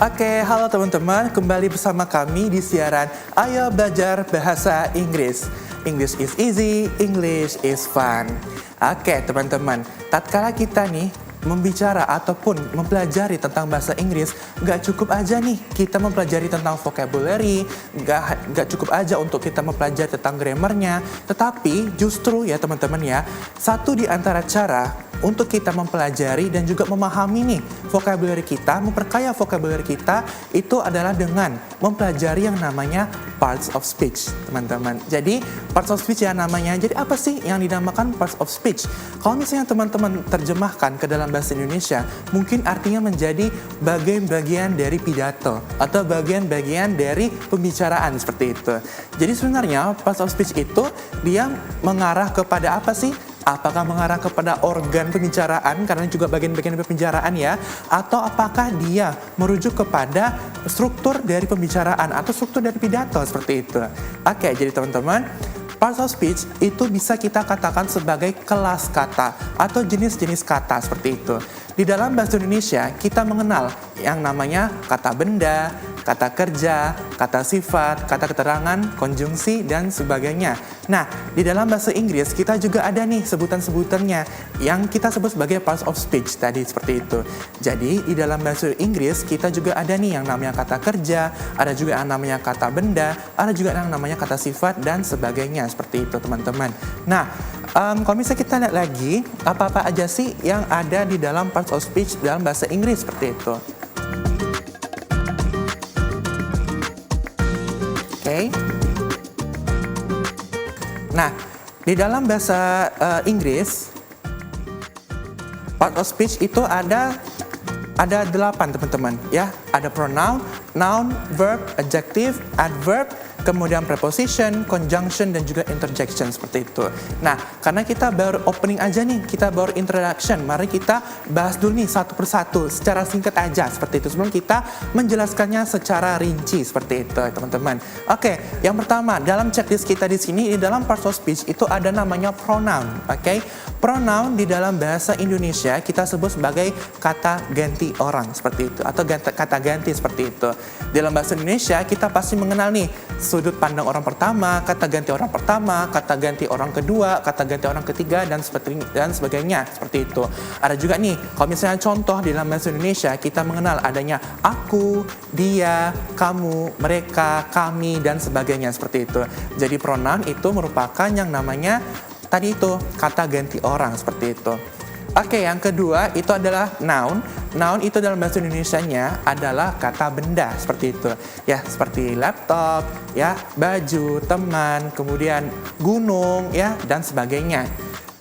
Oke, halo teman-teman, kembali bersama kami di siaran Ayo Belajar Bahasa Inggris. English is easy, English is fun. Oke teman-teman, tatkala kita nih membicara ataupun mempelajari tentang bahasa Inggris, gak cukup aja nih kita mempelajari tentang vocabulary, gak cukup aja untuk kita mempelajari tentang grammarnya, tetapi justru ya teman-teman ya, satu di antara cara untuk kita mempelajari dan juga memahami nih vocabulary kita, memperkaya vocabulary kita, itu adalah dengan mempelajari yang namanya parts of speech, teman-teman. Jadi parts of speech ya namanya. Jadi apa sih yang dinamakan parts of speech? Kalau misalnya teman-teman terjemahkan ke dalam bahasa Indonesia, mungkin artinya menjadi bagian-bagian dari pidato atau bagian-bagian dari pembicaraan seperti itu. Jadi sebenarnya parts of speech itu dia mengarah kepada apa sih? Apakah mengarah kepada organ pembicaraan, karena juga bagian-bagian pembicaraan ya, atau apakah dia merujuk kepada struktur dari pembicaraan atau struktur dari pidato seperti itu. Oke, jadi teman-teman, parts of speech itu bisa kita katakan sebagai kelas kata atau jenis-jenis kata seperti itu. Di dalam bahasa Indonesia, kita mengenal yang namanya kata benda, kata kerja, kata sifat, kata keterangan, konjungsi, dan sebagainya. Nah, di dalam bahasa Inggris kita juga ada nih sebutan-sebutannya yang kita sebut sebagai parts of speech tadi seperti itu. Jadi, di dalam bahasa Inggris kita juga ada nih yang namanya kata kerja, ada juga yang namanya kata benda, ada juga yang namanya kata sifat, dan sebagainya seperti itu teman-teman. Nah, kalau misalnya kita lihat lagi, apa-apa aja sih yang ada di dalam parts of speech dalam bahasa Inggris seperti itu. Oke. Nah, di dalam bahasa Inggris, part of speech itu ada 8 teman-teman ya. Ada pronoun, noun, verb, adjective, adverb, kemudian preposition, conjunction, dan juga interjection seperti itu. Nah, karena kita baru opening aja nih, kita baru introduction, mari kita bahas dulu nih satu persatu, secara singkat aja seperti itu, sebelum kita menjelaskannya secara rinci seperti itu, teman-teman. Oke, yang pertama, dalam checklist kita di sini, di dalam parts of speech itu ada namanya pronoun, oke? Pronoun di dalam bahasa Indonesia kita sebut sebagai kata ganti orang seperti itu, atau kata ganti seperti itu. Dalam bahasa Indonesia kita pasti mengenal nih sudut pandang orang pertama, kata ganti orang pertama, kata ganti orang kedua, kata ganti orang ketiga, dan sebagainya seperti itu. Ada juga nih, kalau misalnya contoh di dalam bahasa Indonesia kita mengenal adanya aku, dia, kamu, mereka, kami, dan sebagainya seperti itu. Jadi pronoun itu merupakan yang namanya tadi itu kata ganti orang seperti itu. Oke, yang kedua itu adalah noun. Noun itu dalam bahasa Indonesianya adalah kata benda seperti itu. Ya, seperti laptop, ya, baju, teman, kemudian gunung, ya, dan sebagainya.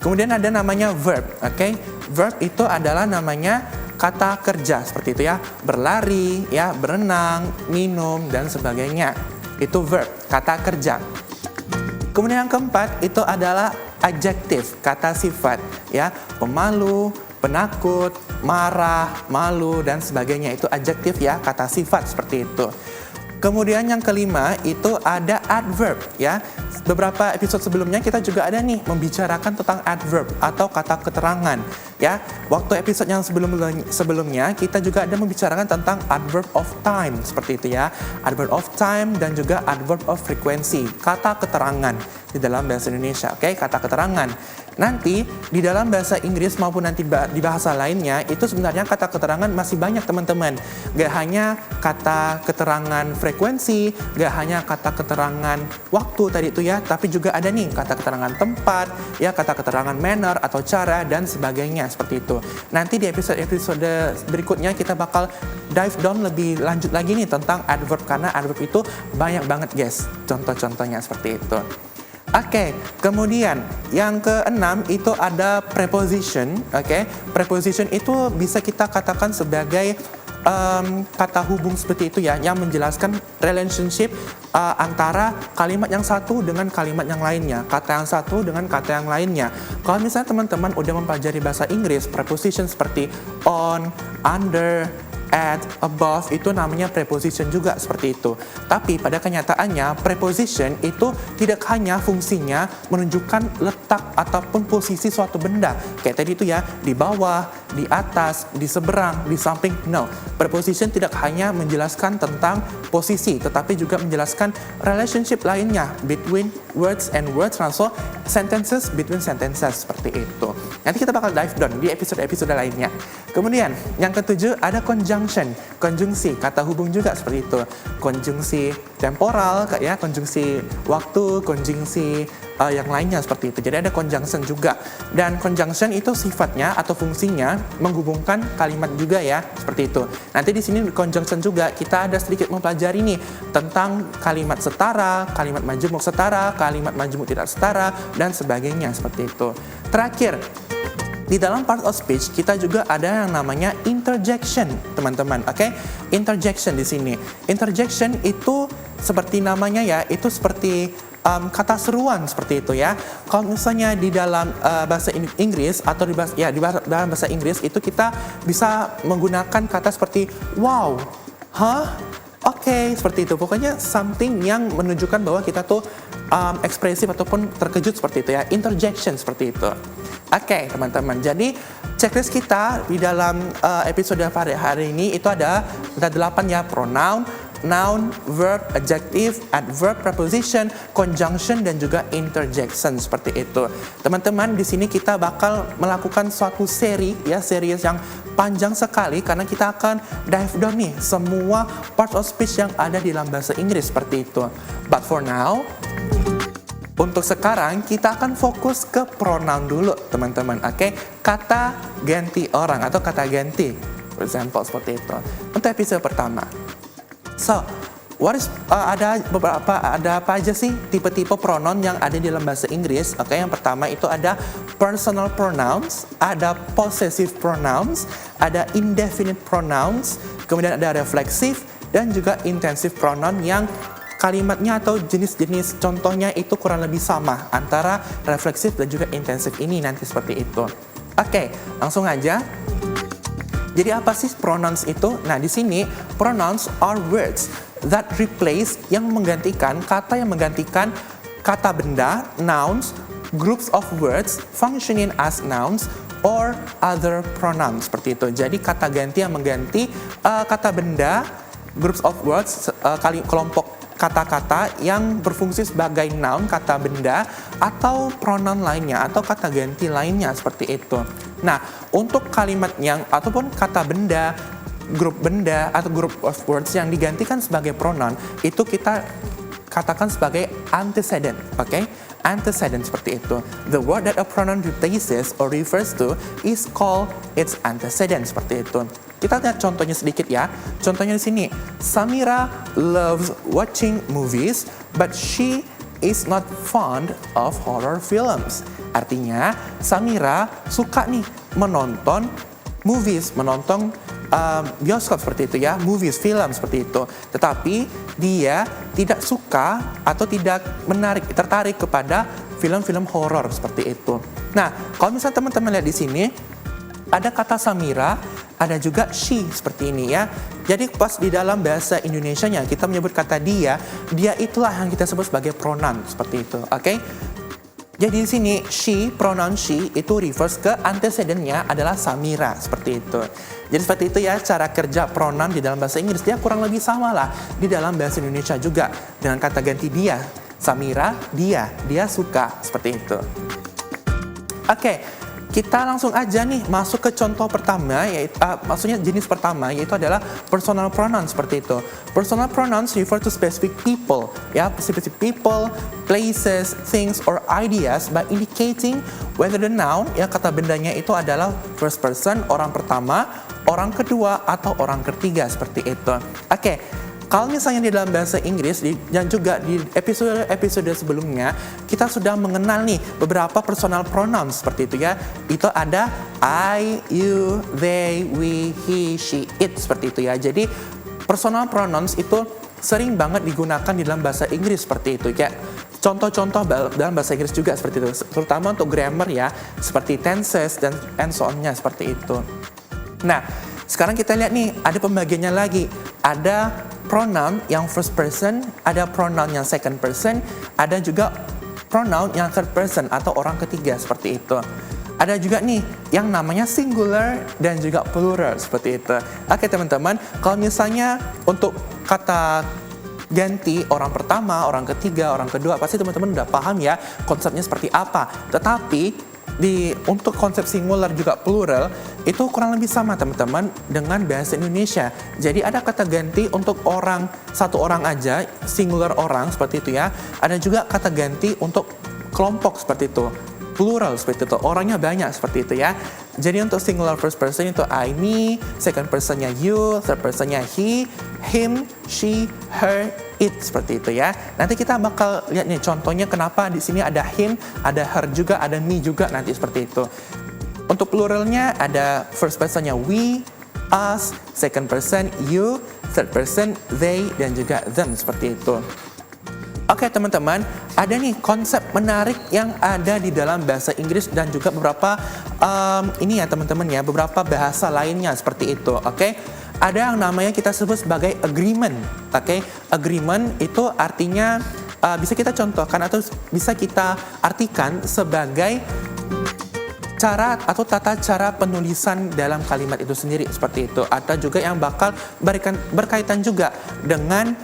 Kemudian ada namanya verb, oke? Verb itu adalah namanya kata kerja seperti itu ya. Berlari, ya, berenang, minum, dan sebagainya. Itu verb, kata kerja. Kemudian yang keempat itu adalah adjektif, kata sifat, ya, pemalu, penakut, marah, malu, dan sebagainya. Itu adjektif ya, kata sifat seperti itu. Kemudian yang kelima itu ada adverb, ya. Beberapa episode sebelumnya kita juga ada nih membicarakan tentang adverb atau kata keterangan, ya. Waktu episode yang sebelumnya kita juga ada membicarakan tentang adverb of time seperti itu ya. Adverb of time dan juga adverb of frequency, kata keterangan di dalam bahasa Indonesia, oke? Kata keterangan. Nanti di dalam bahasa Inggris maupun nanti di bahasa lainnya itu sebenarnya kata keterangan masih banyak teman-teman. Gak hanya kata keterangan frekuensi, gak hanya kata keterangan waktu tadi itu ya, tapi juga ada nih kata keterangan tempat, ya, kata keterangan manner atau cara, dan sebagainya seperti itu. Nanti di episode berikutnya kita bakal dive down lebih lanjut lagi nih tentang adverb, karena adverb itu banyak banget guys, contoh-contohnya seperti itu. Oke, kemudian yang keenam itu ada preposition, oke? Preposition itu bisa kita katakan sebagai kata hubung seperti itu ya, yang menjelaskan relationship antara kalimat yang satu dengan kalimat yang lainnya, kata yang satu dengan kata yang lainnya. Kalau misalnya teman-teman udah mempelajari bahasa Inggris, preposition seperti on, under, at, above itu namanya preposition juga seperti itu. Tapi pada kenyataannya preposition itu tidak hanya fungsinya menunjukkan letak ataupun posisi suatu benda. Kayak tadi itu ya, di bawah, di atas, di seberang, di samping. No, preposition tidak hanya menjelaskan tentang posisi, tetapi juga menjelaskan relationship lainnya between words and words, also sentences between sentences seperti itu. Nanti kita bakal dive down di episode-episode lainnya. Kemudian yang ketujuh ada conjunction, konjungsi, kata hubung juga seperti itu. Konjungsi temporal, ya, konjungsi waktu, konjungsi yang lainnya seperti itu. Jadi ada conjunction juga. Dan conjunction itu sifatnya atau fungsinya menghubungkan kalimat juga ya, seperti itu. Nanti di sini conjunction juga kita ada sedikit mempelajari nih tentang kalimat setara, kalimat majemuk setara, kalimat majemuk tidak setara dan sebagainya seperti itu. Terakhir, di dalam part of speech kita juga ada yang namanya interjection, teman-teman. Oke? Interjection di sini. Interjection itu seperti namanya ya, itu seperti kata seruan seperti itu ya. Kalau misalnya di dalam bahasa Inggris atau dalam bahasa Inggris itu kita bisa menggunakan kata seperti wow, Oke, seperti itu. Pokoknya something yang menunjukkan bahwa kita tuh ekspresif ataupun terkejut seperti itu ya. Interjection seperti itu. Oke, teman-teman. Jadi checklist kita di dalam episode hari ini itu ada 8 ya, pronoun, noun, verb, adjective, adverb, preposition, conjunction, dan juga interjection seperti itu. Teman-teman, di sini kita bakal melakukan suatu seri ya, series yang panjang sekali karena kita akan dive down nih semua part of speech yang ada di dalam bahasa Inggris seperti itu. But for now, untuk sekarang kita akan fokus ke pronoun dulu, teman-teman. Oke, kata ganti orang atau kata ganti, for example seperti itu. Untuk episode pertama. So, ada apa aja sih tipe-tipe pronoun yang ada di dalam bahasa Inggris? Oke, yang pertama itu ada personal pronouns, ada possessive pronouns, ada indefinite pronouns, kemudian ada reflexive dan juga intensive pronoun yang kalimatnya atau jenis-jenis contohnya itu kurang lebih sama antara refleksif dan juga intensif ini nanti seperti itu. Oke, langsung aja. Jadi apa sih pronouns itu? Nah, di sini pronouns are words that replace yang menggantikan kata benda, nouns, groups of words functioning as nouns or other pronouns seperti itu. Jadi kata ganti yang mengganti kata benda, groups of words, kelompok kata-kata yang berfungsi sebagai noun, kata benda, atau pronoun lainnya, atau kata ganti lainnya, seperti itu. Nah, untuk kalimat yang, ataupun kata benda, grup benda, atau group of words yang digantikan sebagai pronoun, itu kita katakan sebagai antecedent, oke? Antecedent seperti itu. The word that a pronoun replaces or refers to is called its antecedent, seperti itu. Kita lihat contohnya sedikit ya. Contohnya di sini, Samira loves watching movies, but she is not fond of horror films. Artinya, Samira suka nih menonton movies, menonton bioskop seperti itu ya, movies, film seperti itu. Tetapi dia tidak suka atau tidak tertarik kepada film-film horor seperti itu. Nah, kalau misalnya teman-teman lihat di sini, ada kata Samira, ada juga she seperti ini ya. Jadi pas di dalam bahasa Indonesianya kita menyebut kata dia itulah yang kita sebut sebagai pronoun seperti itu. Oke? Jadi di sini she, pronoun she itu refers ke antecedentnya adalah Samira seperti itu. Jadi seperti itu ya cara kerja pronoun di dalam bahasa Inggris. Dia kurang lebih sama lah di dalam bahasa Indonesia juga dengan kata ganti dia. Samira, dia suka seperti itu. Oke. Kita langsung aja nih masuk ke contoh pertama, yaitu maksudnya jenis pertama, yaitu adalah personal pronoun seperti itu. Personal pronouns refer to specific people, ya, specific people, places, things, or ideas by indicating whether the noun, ya kata bendanya itu adalah first person, orang pertama, orang kedua, atau orang ketiga seperti itu. Oke. Kalau misalnya di dalam bahasa Inggris dan juga di episode sebelumnya kita sudah mengenal nih beberapa personal pronouns seperti itu ya. Itu ada I, you, they, we, he, she, it seperti itu ya. Jadi personal pronouns itu sering banget digunakan di dalam bahasa Inggris seperti itu ya. Contoh-contoh dalam bahasa Inggris juga seperti itu, terutama untuk grammar ya, seperti tenses dan and so on-nya seperti itu. Nah, Sekarang kita lihat nih, ada pembagiannya lagi. Ada pronoun yang first person, ada pronoun yang second person, ada juga pronoun yang third person atau orang ketiga seperti itu. Ada juga nih yang namanya singular dan juga plural seperti itu. Oke teman-teman, kalau misalnya untuk kata ganti orang pertama, orang ketiga, orang kedua, pasti teman-teman udah paham ya konsepnya seperti apa. Tetapi untuk konsep singular juga plural itu kurang lebih sama teman-teman dengan bahasa Indonesia. Jadi ada kata ganti untuk orang, satu orang aja, singular orang seperti itu ya. Ada juga kata ganti untuk kelompok seperti itu, plural seperti itu, orangnya banyak seperti itu ya. Jadi untuk singular first person itu I, me, second personnya you, third personnya he, him, she, her, it seperti itu ya. Nanti kita bakal lihat nih contohnya kenapa di sini ada him, ada her juga, ada me juga nanti seperti itu. Untuk pluralnya ada first personnya we, us, second person you, third person they, dan juga them seperti itu. Oke teman-teman, ada nih konsep menarik yang ada di dalam bahasa Inggris dan juga beberapa ini ya teman-teman ya, beberapa bahasa lainnya seperti itu. Oke, ada yang namanya kita sebut sebagai agreement. Oke, agreement itu artinya bisa kita contohkan atau bisa kita artikan sebagai cara atau tata cara penulisan dalam kalimat itu sendiri seperti itu. Ada juga yang bakal berkaitan juga dengan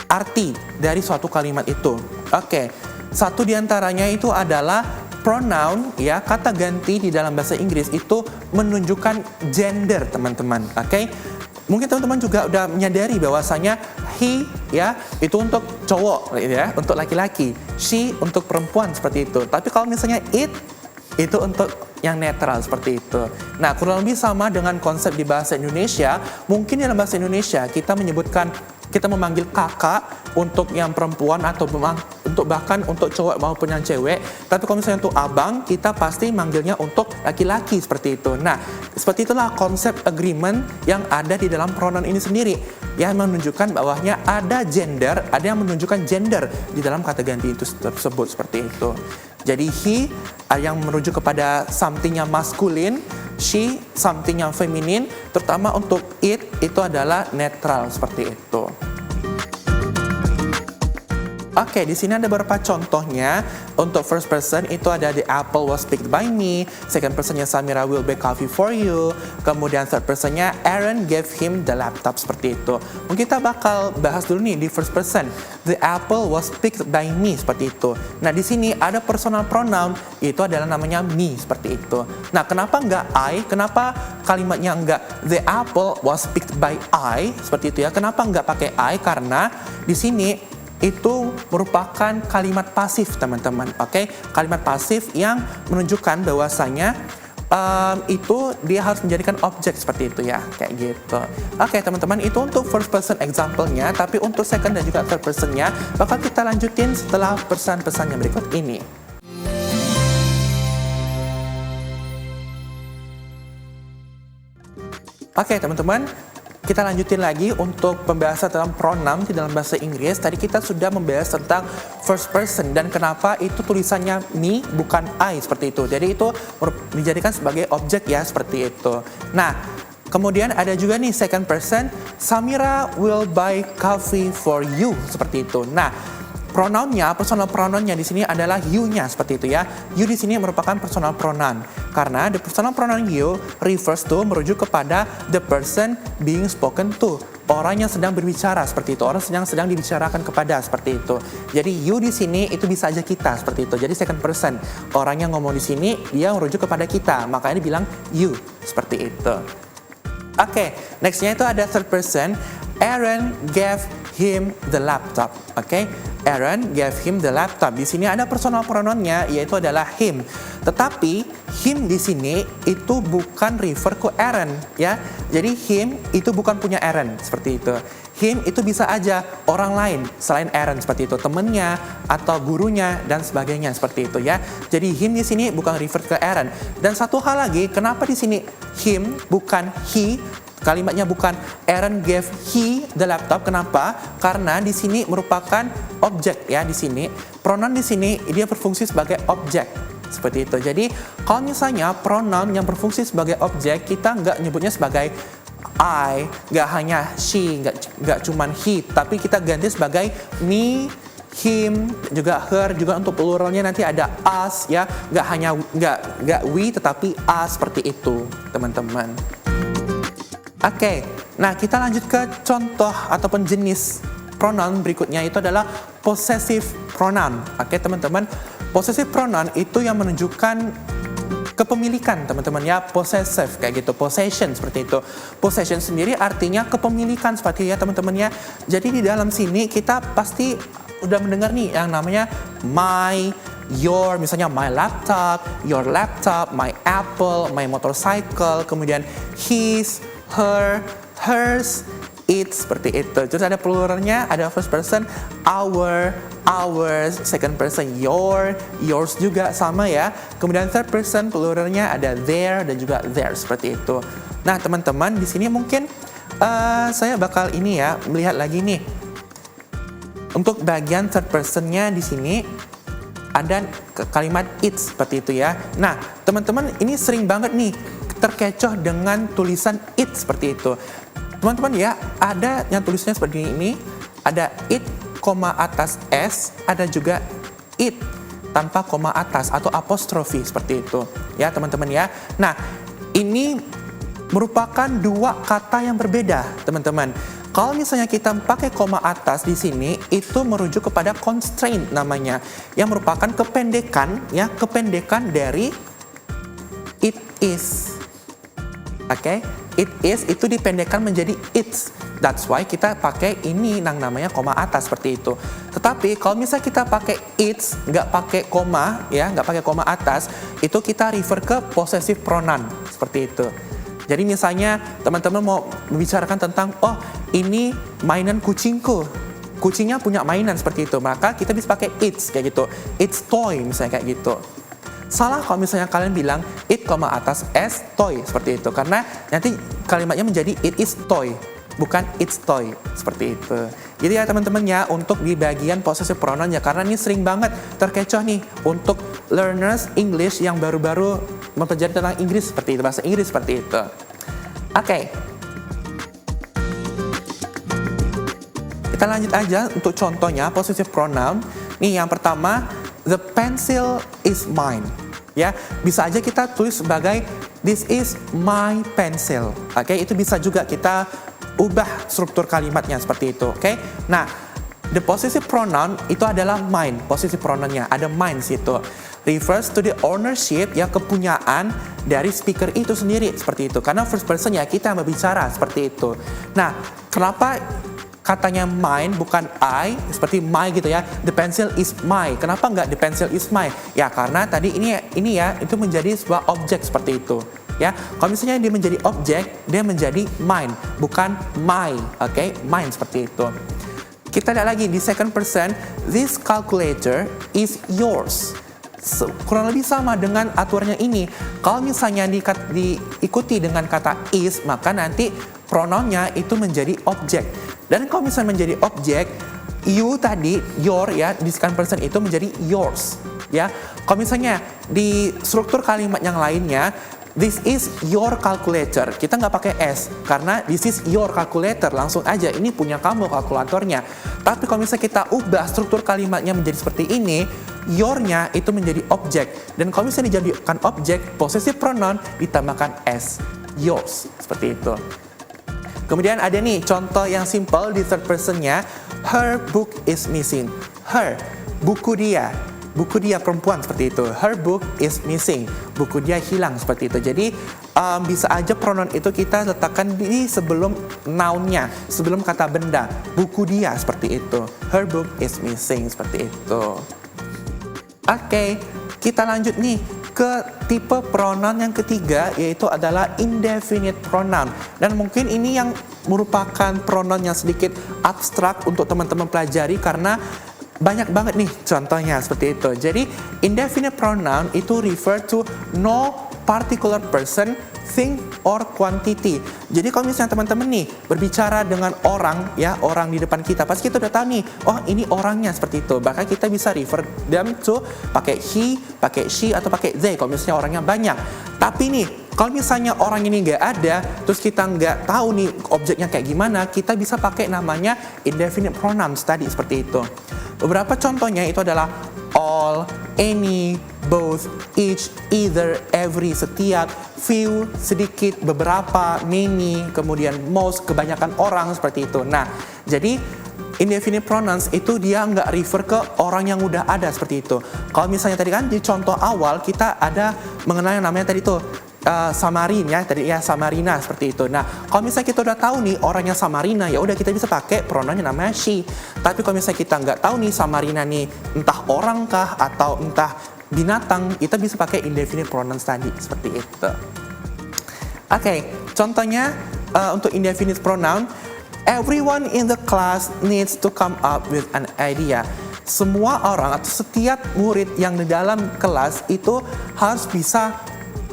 arti dari suatu kalimat itu. Oke, satu diantaranya itu adalah pronoun ya, kata ganti di dalam bahasa Inggris itu menunjukkan gender teman-teman. Oke, mungkin teman-teman juga udah menyadari bahwasanya he ya itu untuk cowok ya, untuk laki-laki, she untuk perempuan seperti itu. Tapi kalau misalnya it itu untuk yang netral seperti itu. Nah, kurang lebih sama dengan konsep di bahasa Indonesia. Mungkin dalam bahasa Indonesia kita memanggil kakak untuk yang perempuan atau bahkan untuk cowok maupun yang cewek. Tapi kalau misalnya untuk abang, kita pasti manggilnya untuk laki-laki seperti itu. Nah, seperti itulah konsep agreement yang ada di dalam pronoun ini sendiri, yang menunjukkan bahwanya ada gender, ada yang menunjukkan gender di dalam kata ganti itu tersebut seperti itu. Jadi he yang merujuk kepada something yang maskulin, she something yang feminin, terutama untuk it itu adalah netral seperti itu. Oke, di sini ada beberapa contohnya. Untuk first person itu ada the apple was picked by me, second personnya Samira will bake coffee for you, kemudian third personnya Aaron gave him the laptop seperti itu. Mungkin kita bakal bahas dulu nih di first person. The apple was picked by me seperti itu. Nah, di sini ada personal pronoun, itu adalah namanya me seperti itu. Nah, kenapa enggak I? Kenapa kalimatnya enggak the apple was picked by I seperti itu ya? Kenapa enggak pakai I? Karena di sini itu merupakan kalimat pasif teman-teman. Oke, kalimat pasif yang menunjukkan bahwasanya itu dia harus menjadikan objek seperti itu ya, kayak gitu. Oke teman-teman, itu untuk first person example-nya. Tapi untuk second dan juga third person-nya bakal kita lanjutin setelah pesan-pesan yang berikut ini. Oke teman-teman, kita lanjutin lagi untuk pembahasan tentang pronoun di dalam bahasa Inggris. Tadi kita sudah membahas tentang first person dan kenapa itu tulisannya me bukan I seperti itu. Jadi itu dijadikan sebagai objek ya seperti itu. Nah, kemudian ada juga nih second person, Samira will buy coffee for you seperti itu. Nah, pronounnya, personal pronounnya di sini adalah you-nya seperti itu ya. You di sini merupakan personal pronoun karena the personal pronoun you refers to merujuk kepada the person being spoken to, orang yang sedang berbicara seperti itu, orang yang sedang dibicarakan kepada seperti itu. Jadi you di sini itu bisa aja kita seperti itu. Jadi second person, orang yang ngomong di sini dia merujuk kepada kita, makanya dibilang you seperti itu. Oke, nextnya itu ada third person. Aaron gave him the laptop. Oke, Aaron gave him the laptop. Di sini ada personal pronounnya yaitu adalah him. Tetapi him di sini itu bukan refer ke Aaron ya. Jadi him itu bukan punya Aaron seperti itu. Him itu bisa aja orang lain selain Aaron seperti itu, temennya atau gurunya dan sebagainya seperti itu ya. Jadi him di sini bukan refer ke Aaron. Dan satu hal lagi, kenapa di sini him bukan he? Kalimatnya bukan Aaron gave he the laptop. Kenapa? Karena di sini merupakan objek ya di sini. Pronoun di sini dia berfungsi sebagai objek. Seperti itu. Jadi kalau misalnya pronoun yang berfungsi sebagai objek, kita nggak nyebutnya sebagai I, nggak hanya she, nggak cuman he, tapi kita ganti sebagai me, him, juga her, juga untuk pluralnya nanti ada us, ya, nggak we, tetapi us, seperti itu, teman-teman. Oke, nah kita lanjut ke contoh ataupun jenis pronoun berikutnya, itu adalah possessive pronoun. Oke, teman-teman, possessive pronoun itu yang menunjukkan kepemilikan, teman-teman, ya, possessive kayak gitu, possession seperti itu. Possession sendiri artinya kepemilikan seperti ya, teman-teman, ya. Jadi di dalam sini kita pasti udah mendengar nih yang namanya my, your, misalnya my laptop, your laptop, my apple, my motorcycle, kemudian his, her, hers, it, seperti itu. Terus ada pluralnya, ada first person our, ours, second person your, yours juga sama ya. Kemudian third person pluralnya ada their dan juga theirs, seperti itu. Nah, teman-teman, di sini mungkin saya bakal ini ya, melihat lagi nih. Untuk bagian third personnya di sini ada kalimat it, seperti itu ya. Nah, teman-teman, ini sering banget nih terkecoh dengan tulisan it seperti itu. Teman-teman, ya, ada yang tulisnya seperti ini, ada it, koma atas s, ada juga it tanpa koma atas atau apostrofi seperti itu, ya, teman-teman, ya. Nah, ini merupakan dua kata yang berbeda, teman-teman. Kalau misalnya kita pakai koma atas di sini, itu merujuk kepada constraint namanya, yang merupakan kependekan, ya, kependekan dari it is. Oke, it is itu dipendekkan menjadi it's. That's why kita pakai ini yang namanya koma atas seperti itu. Tetapi kalau misalnya kita pakai it's, nggak pakai koma, ya, nggak pakai koma atas, itu kita refer ke possessive pronoun seperti itu. Jadi misalnya teman-teman mau membicarakan tentang, oh, ini mainan kucingku, kucingnya punya mainan seperti itu, maka kita bisa pakai it's kayak gitu, it's toy misalnya kayak gitu. Salah kalau misalnya kalian bilang it, koma atas s, toy, seperti itu. Karena nanti kalimatnya menjadi it is toy, bukan it's toy, seperti itu. Jadi ya, teman-teman, ya, untuk di bagian possessive pronoun ya, karena ini sering banget terkecoh nih untuk learners English yang baru-baru mempelajari tentang Inggris seperti itu, bahasa Inggris seperti itu. Oke. Kita lanjut aja untuk contohnya possessive pronoun. Nih, yang pertama, the pencil is mine. Ya, bisa aja kita tulis sebagai this is my pencil. Oke, itu bisa juga kita ubah struktur kalimatnya seperti itu. Oke. Nah, the possessive pronoun itu adalah mine. Possessive pronounnya ada mine situ. Refers to the ownership, ya, kepunyaan dari speaker itu sendiri seperti itu. Karena first person, ya, kita yang berbicara seperti itu. Nah, kenapa katanya mine bukan I, seperti my gitu ya, the pencil is my. Kenapa nggak the pencil is my? Ya, karena tadi ini ya, itu menjadi sebuah objek seperti itu. Ya, kalau misalnya dia menjadi objek, dia menjadi mine, bukan my. Oke, mine seperti itu. Kita lihat lagi di second person, this calculator is yours. Kurang lebih sama dengan aturannya ini. Kalau misalnya diikuti dengan kata is, maka nanti pronounnya itu menjadi objek. Dan kalau misalnya menjadi objek, you tadi, your, ya, di second person itu menjadi yours, ya. Kalau misalnya di struktur kalimat yang lainnya, this is your calculator, kita nggak pakai s, karena this is your calculator, langsung aja, ini punya kamu kalkulatornya. Tapi kalau misalnya kita ubah struktur kalimatnya menjadi seperti ini, your-nya itu menjadi objek. Dan kalau misalnya dijadikan objek, possessive pronoun ditambahkan s, yours, seperti itu. Kemudian ada nih contoh yang simple di third person-nya, her book is missing. Her, buku dia perempuan seperti itu. Her book is missing, buku dia hilang seperti itu. Jadi bisa aja pronoun itu kita letakkan di sebelum noun-nya, sebelum kata benda, buku dia seperti itu. Her book is missing seperti itu. Oke, kita lanjut nih ke tipe pronoun yang ketiga, yaitu adalah indefinite pronoun. Dan mungkin ini yang merupakan pronoun yang sedikit abstrak untuk teman-teman pelajari karena banyak banget nih contohnya seperti itu. Jadi indefinite pronoun itu refer to no particular person, thing, or quantity. Jadi kalau misalnya teman-teman nih berbicara dengan orang ya, orang di depan kita, pasti kita udah tahu nih, oh ini orangnya seperti itu. Bahkan kita bisa refer them to pakai he, pakai she, atau pakai they kalau misalnya orangnya banyak. Tapi nih, kalau misalnya orang ini nggak ada, terus kita nggak tahu nih objeknya kayak gimana, kita bisa pakai namanya indefinite pronouns tadi seperti itu. Beberapa contohnya itu adalah all, any, both, each, either, every, setiap, few, sedikit, beberapa, many, kemudian most, kebanyakan orang seperti itu. Nah, jadi indefinite pronouns itu dia nggak refer ke orang yang udah ada seperti itu. Kalau misalnya tadi kan di contoh awal kita ada mengenal yang namanya tadi tuh Samarin ya, tadi ya Samarina seperti itu. Nah, kalau misalnya kita udah tahu nih orangnya Samarina, ya udah kita bisa pakai pronounnya namanya she. Tapi kalau misalnya kita nggak tahu nih Samarina nih entah orang kah atau entah binatang, kita bisa pakai indefinite pronouns tadi seperti itu. Oke, contohnya untuk indefinite pronoun, everyone in the class needs to come up with an idea. Semua orang atau setiap murid yang di dalam kelas itu harus bisa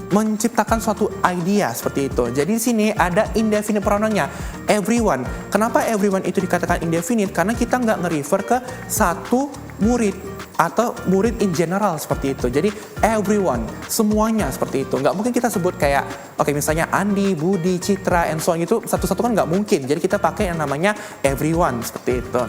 menciptakan suatu idea seperti itu. Jadi di sini ada indefinite pronounnya everyone. Kenapa everyone itu dikatakan indefinite? Karena kita nggak nge-refer ke satu murid atau murid in general seperti itu. Jadi everyone, semuanya seperti itu. Nggak mungkin kita sebut kayak misalnya Andi, Budi, Citra, and so on, itu satu-satu kan nggak mungkin. Jadi kita pakai yang namanya everyone seperti itu.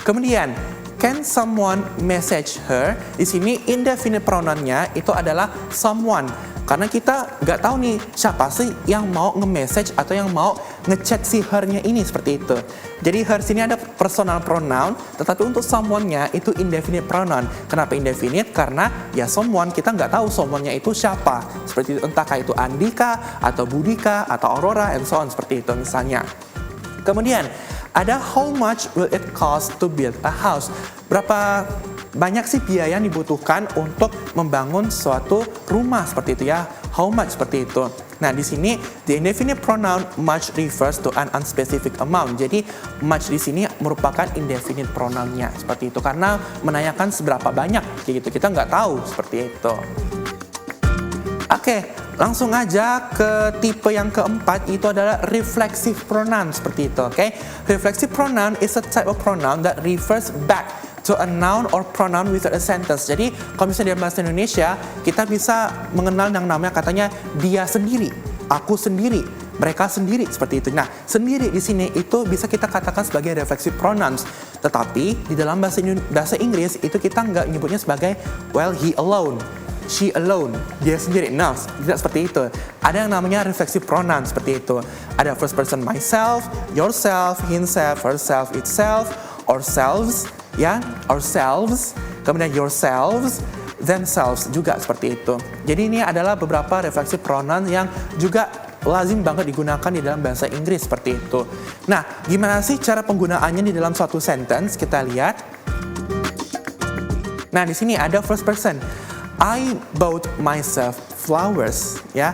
Kemudian can someone message her? Di sini indefinite pronounnya itu adalah someone. Karena kita nggak tahu nih siapa sih yang mau nge-message atau yang mau ngechat si her-nya ini seperti itu. Jadi her sini ada personal pronoun, tetapi untuk someone-nya itu indefinite pronoun. Kenapa indefinite? Karena ya someone, kita nggak tahu someone-nya itu siapa. Seperti itu, entahkah itu Andika atau Budika atau Aurora and so on seperti itu misalnya. Kemudian ada how much will it cost to build a house? Berapa banyak sih biaya yang dibutuhkan untuk membangun suatu rumah seperti itu ya? How much seperti itu. Nah, di sini the indefinite pronoun much refers to an unspecific amount. Jadi much di sini merupakan indefinite pronounnya seperti itu karena menanyakan seberapa banyak kayak gitu. Kita nggak tahu seperti itu. Oke, langsung aja ke tipe yang keempat, itu adalah reflexive pronoun seperti itu. Oke, reflexive pronoun is a type of pronoun that refers back to a noun or pronoun within a sentence. Jadi kalau misalnya dalam bahasa Indonesia kita bisa mengenal yang namanya katanya dia sendiri, aku sendiri, mereka sendiri seperti itu. Nah, sendiri di sini itu bisa kita katakan sebagai reflexive pronouns. Tetapi di dalam bahasa Inggris itu kita nggak nyebutnya sebagai well he alone, she alone, dia sendiri. Nah, tidak seperti itu. Ada yang namanya reflexive pronoun seperti itu. Ada first person myself, yourself, himself, herself, itself, ourselves, ya, ourselves, kemudian yourselves, themselves juga seperti itu. Jadi ini adalah beberapa reflexive pronoun yang juga lazim banget digunakan di dalam bahasa Inggris seperti itu. Nah, gimana sih cara penggunaannya di dalam suatu sentence? Kita lihat. Nah, di sini ada first person. I bought myself flowers, ya.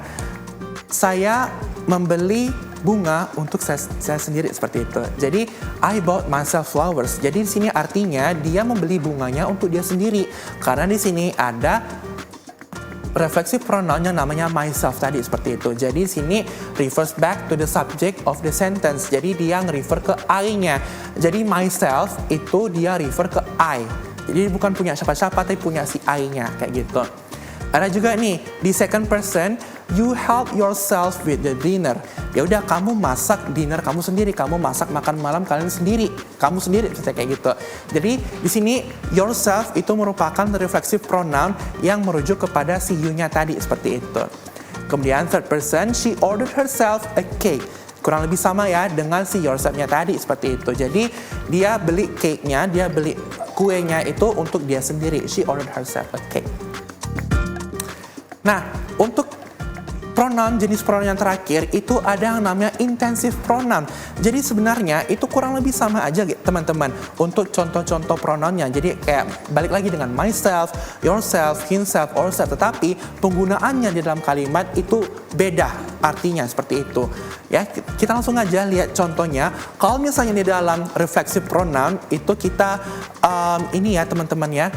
Saya membeli bunga untuk saya sendiri seperti itu. Jadi I bought myself flowers. Jadi di sini artinya dia membeli bunganya untuk dia sendiri. Karena di sini ada reflexive pronoun yang namanya myself tadi seperti itu. Jadi di sini refers back to the subject of the sentence. Jadi dia nge-refer ke I-nya. Jadi myself itu dia refer ke I. Jadi bukan punya siapa-siapa tapi punya si I-nya kayak gitu. Ada juga nih di second person, you help yourself with the dinner. Ya udah, kamu masak dinner kamu sendiri, kamu masak makan malam kalian sendiri, kamu sendiri kayak gitu. Jadi di sini yourself itu merupakan reflexive pronoun yang merujuk kepada si you-nya tadi seperti itu. Kemudian third person, she ordered herself a cake. Kurang lebih sama ya dengan si yourself-nya tadi seperti itu. Jadi dia beli cake-nya, dia beli kuenya itu untuk dia sendiri. She ordered herself a cake. Nah, untuk pronoun, jenis pronoun yang terakhir itu ada yang namanya intensive pronoun. Jadi sebenarnya itu kurang lebih sama aja teman-teman untuk contoh-contoh pronounnya. Jadi kayak balik lagi dengan myself, yourself, himself, ourself. Tetapi penggunaannya di dalam kalimat itu beda artinya seperti itu. Ya, kita langsung aja lihat contohnya. Kalau misalnya di dalam reflexive pronoun itu kita ini ya teman-teman ya.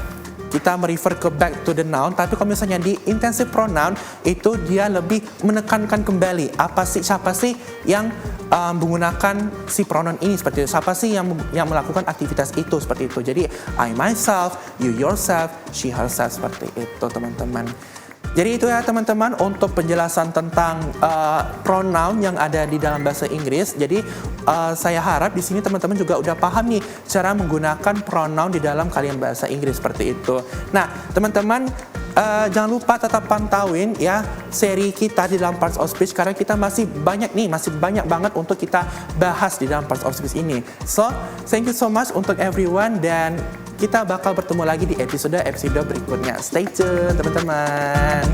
kita merefer ke back to the noun, tapi kalau misalnya di intensive pronoun itu dia lebih menekankan kembali siapa sih yang menggunakan si pronoun ini seperti itu, siapa sih yang melakukan aktivitas itu seperti itu. Jadi I myself, you yourself, she herself seperti itu teman-teman. Jadi itu ya teman-teman untuk penjelasan tentang pronoun yang ada di dalam bahasa Inggris. Jadi saya harap di sini teman-teman juga udah paham nih cara menggunakan pronoun di dalam kalian bahasa Inggris seperti itu. Nah teman-teman jangan lupa tetap pantauin ya seri kita di dalam Parts of Speech karena kita masih banyak banget untuk kita bahas di dalam Parts of Speech ini. So thank you so much untuk everyone dan kita bakal bertemu lagi di episode berikutnya. Stay tune teman-teman.